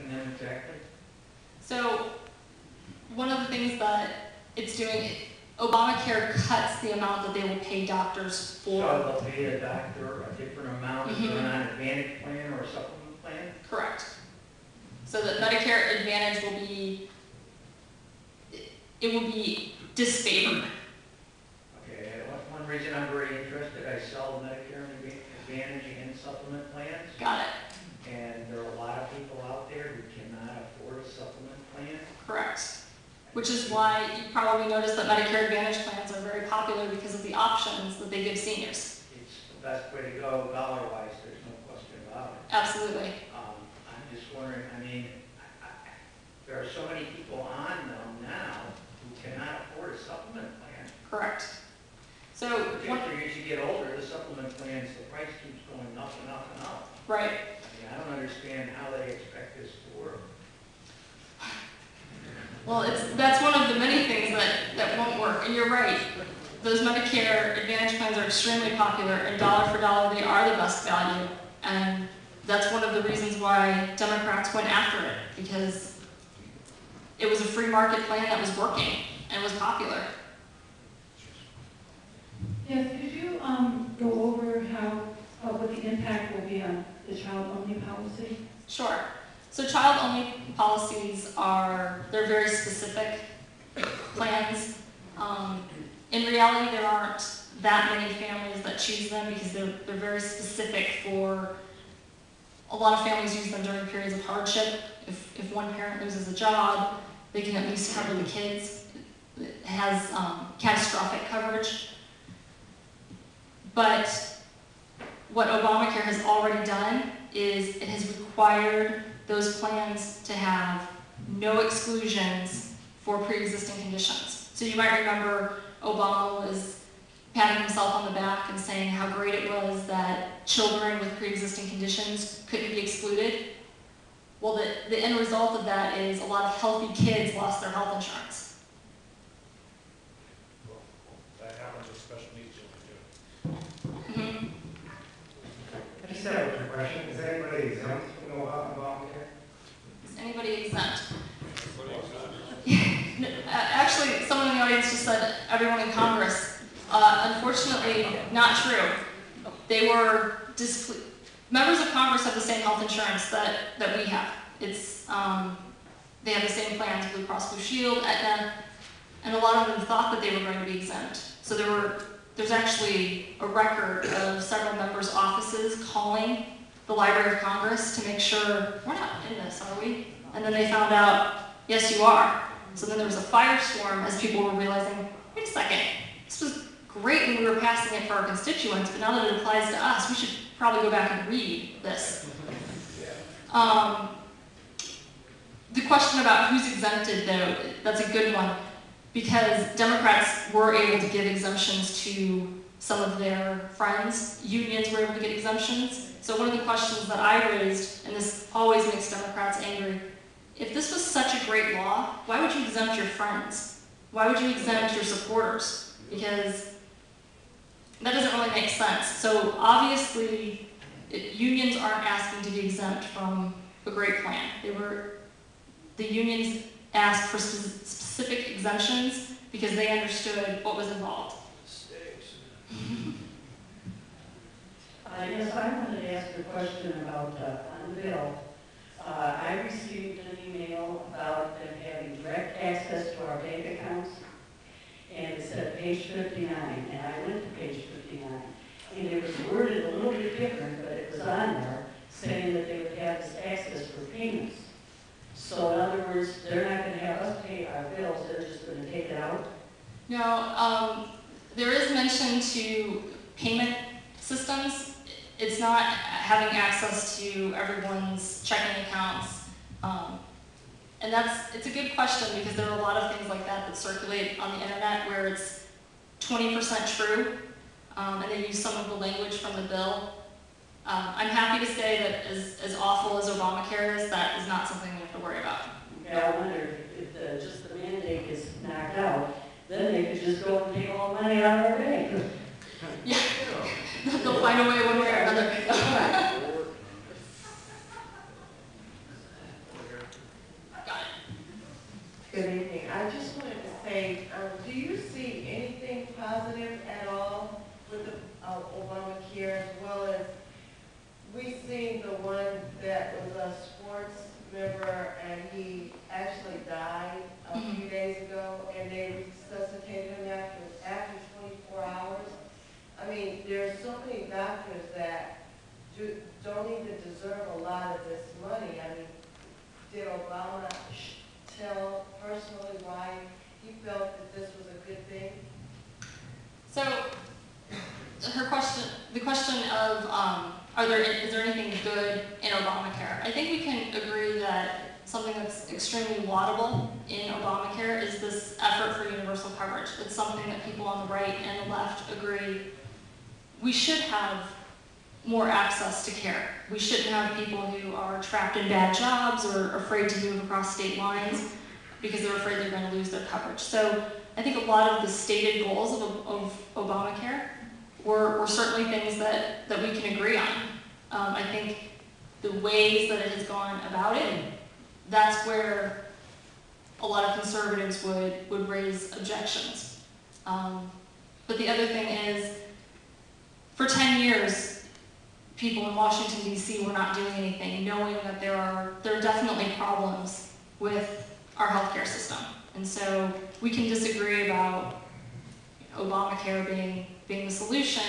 affecting them exactly? So one of the things that it's doing, Obamacare cuts the amount that they will pay doctors for. So they'll pay a doctor a different amount if they're on an Advantage plan or a supplement plan? Correct. So the Medicare Advantage will be, it will be disfavored. Okay, one reason I'm very interested, I sell Medicare Advantage and supplement plans. Got it. And there are a lot of people out there who cannot afford a supplement plan. Correct. Which is why you probably noticed that Medicare Advantage plans are very popular because of the options that they give seniors. It's the best way to go dollar-wise, there's no question about it. Absolutely. I'm just wondering, I mean, there are so many people on them now who cannot afford a supplement plan. Correct. So, particularly as you get older, the supplement plans, the price keeps going up and up and up. Right. I mean, I don't understand how they expect this to work. Well, that's one of the many things that won't work, and you're right. Those Medicare Advantage plans are extremely popular, and dollar for dollar, they are the best value. And that's one of the reasons why Democrats went after it, because it was a free market plan that was working and was popular. Yes, could you go over what the impact will be on the child-only policy? Sure. So child-only policies they're very specific plans. In reality, there aren't that many families that choose them because they're very specific for, a lot of families use them during periods of hardship. If one parent loses a job, they can at least cover the kids. It has catastrophic coverage. But what Obamacare has already done is it has required those plans to have no exclusions for pre-existing conditions. So you might remember Obama was patting himself on the back and saying how great it was that children with pre-existing conditions couldn't be excluded. Well, the end result of that is a lot of healthy kids lost their health insurance. Well, that happens with special needs children too. I just have a question. Is anybody exempt from Obamacare? Is anybody exempt? Actually, someone in the audience just said everyone in Congress. Unfortunately, not true. They were members of Congress have the same health insurance that we have. It's they have the same plans: Blue Cross Blue Shield, Aetna, and a lot of them thought that they were going to be exempt. So there's actually a record of several members' offices calling the Library of Congress to make sure we're not in this, are we? And then they found out, yes, you are. So then there was a firestorm as people were realizing, wait a second, this was great when we were passing it for our constituents, but now that it applies to us, we should probably go back and read this. The question about who's exempted, though, that's a good one, because Democrats were able to give exemptions to some of their friends. Unions were able to get exemptions. So one of the questions that I raised, and this always makes Democrats angry, if this was such a great law, why would you exempt your friends? Why would you exempt your supporters? Because that doesn't really make sense. So obviously, unions aren't asking to be exempt from a great plan. The unions asked for specific exemptions because they understood what was involved. Yes, I wanted to ask a question about on the bill. I received an email about them having direct access to our bank accounts, and it said page 59, and I went to page 59, and it was worded a little bit different, but it was on there saying that they would have this access for payments. So in other words, they're not going to have us pay our bills, they're just going to take it out? No, there is mention to payment systems. It's not having access to everyone's checking accounts. And it's a good question because there are a lot of things like that circulate on the internet where it's 20% true, and they use some of the language from the bill. I'm happy to say that as awful as Obamacare is, that is not something we have to worry about. Yeah, I wonder if just the mandate is knocked out, then they could just go and take all the money out of our bank. Yeah, they'll find a way one way or another. Good evening. I just wanted to say, do you see anything positive at all with the Obamacare, as well as we seen the one that was a sports member and he actually died a few days ago, and they resuscitated him after 24 hours. I mean, there are so many doctors that don't even deserve a lot of this money. I mean, did Obama tell personally why he felt that this was a good thing? So, the question of, is there anything good in Obamacare? I think we can agree that something that's extremely laudable in Obamacare is this effort for universal coverage. It's something that people on the right and the left agree. We should have more access to care. We shouldn't have people who are trapped in bad jobs or afraid to move across state lines because they're afraid they're going to lose their coverage. So I think a lot of the stated goals of Obamacare were certainly things that we can agree on. I think the ways that it has gone about it, that's where a lot of conservatives would raise objections. But the other thing is, for 10 years, people in Washington, D.C. were not doing anything, knowing that there are definitely problems with our healthcare system. And so we can disagree about Obamacare being the solution,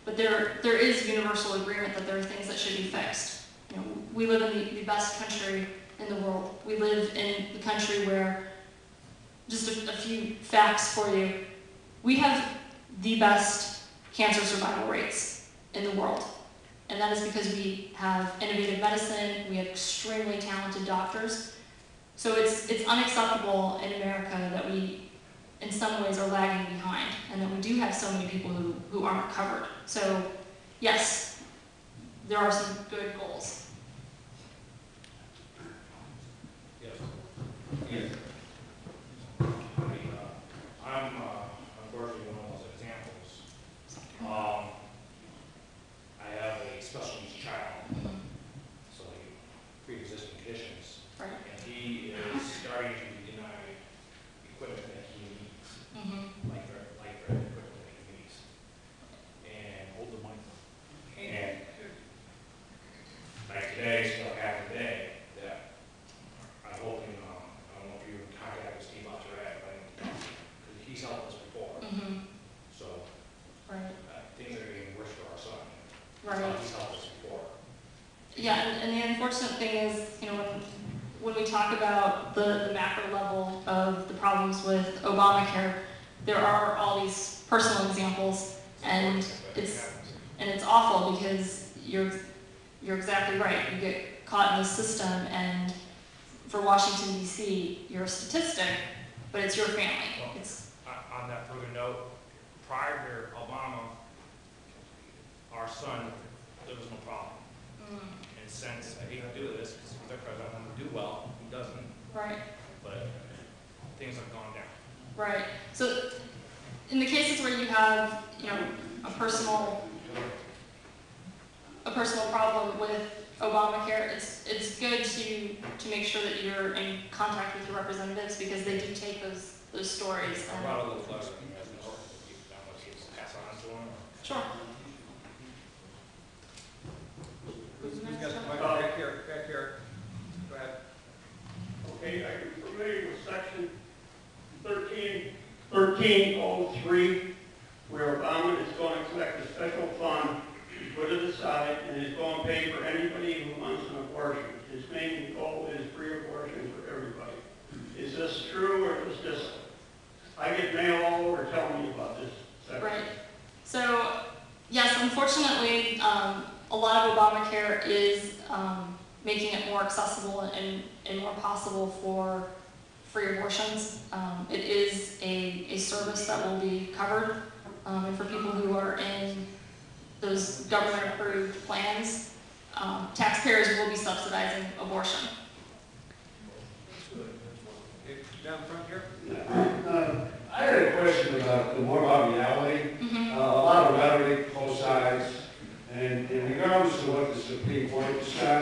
but there is universal agreement that there are things that should be fixed. You know, we live in the best country in the world. We live in the country where, just a few facts for you, we have the best cancer survival rates in the world. And that is because we have innovative medicine, we have extremely talented doctors. So it's unacceptable in America that we, in some ways, are lagging behind, and that we do have so many people who aren't covered. So yes, there are some good goals. Yes. Yes. I mean, I'm unfortunately one of those examples. I have a special needs child, so pre-existing conditions, Right. and he is starting to be denied equipment that he needs, like equipment that he needs. And hold the mic. And like today, still happened today, that I'm hoping, I don't know if you contacted Steve Latourette, but he's helped us before. So Right. things are getting worse for our son. Right. He's helped us before. Yeah, and the unfortunate thing is, when we talk about the macro level of the problems with Obamacare, there are all these personal examples, and it's awful because you're exactly right. You get caught in the system, and for Washington D.C., you're a statistic, but it's your family. Well, It's on that further note, prior to Obama, our son, there was no problem. And since, I hate to do this, because the president doesn't do well, he doesn't, right. but things have gone down. Right. So, in the cases where you have, a personal problem with Obamacare, it's good to make sure that you're in contact with your representatives, because they do take those stories. I brought a little closer, you guys know, pass on to him. Sure. Who's got the mic? Back here. Go ahead. Okay, are you familiar with section 1303, where Obama is going to collect a special fund, put it aside, and is going to pay for anybody who wants an abortion? His main goal is free abortion for everybody. Is this true, or is this, I get mail all over telling me about this section? Right. So, yes, unfortunately, a lot of Obamacare is making it more accessible and more possible for free abortions. It is a service that will be covered, and for people who are in those government-approved plans, taxpayers will be subsidizing abortion. Down front here. I had a question more about reality. A lot of rhetoric, both sides, and regardless of what the Supreme Court decides,